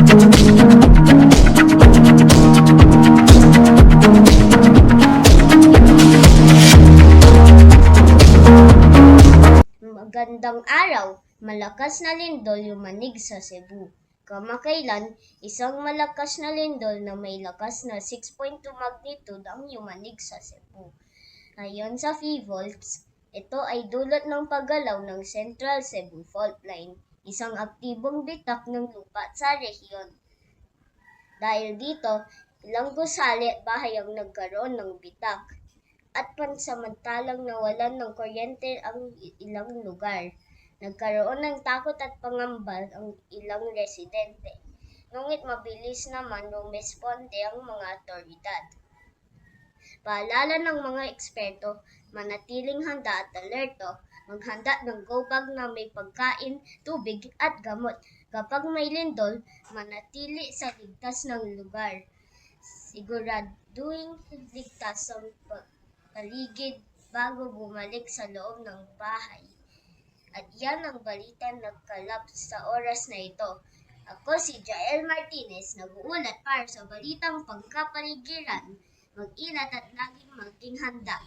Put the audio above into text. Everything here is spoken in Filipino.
Magandang araw, malakas na lindol yumanig sa Cebu. Kamakailan, isang malakas na lindol na may lakas na 6.2 magnitude ang yumanig sa Cebu. Ayon sa PHIVOLTS, ito ay dulot ng paggalaw ng Central Cebu Fault Line, isang aktibong bitak ng lupa sa rehiyon. Dahil dito, ilang gusali bahay ang nagkaroon ng bitak at pansamantalang nawalan ng kuryente ang ilang lugar. Nagkaroon ng takot at pangamba ang ilang residente. Ngunit mabilis naman rumesponde ang mga otoridad. Paalala ng mga eksperto, manatiling handa at alerto, maghanda ng go bag na may pagkain, tubig at gamot. Kapag may lindol, manatili sa ligtas ng lugar. Siguraduhin ligtas ang paligid bago bumalik sa loob ng bahay. At yan ang balita nagkalap sa oras na ito. Ako si Jael Martinez, nag-uulat para sa Balitang Pangkapaligiran. Mag-ingat at laging maging handa.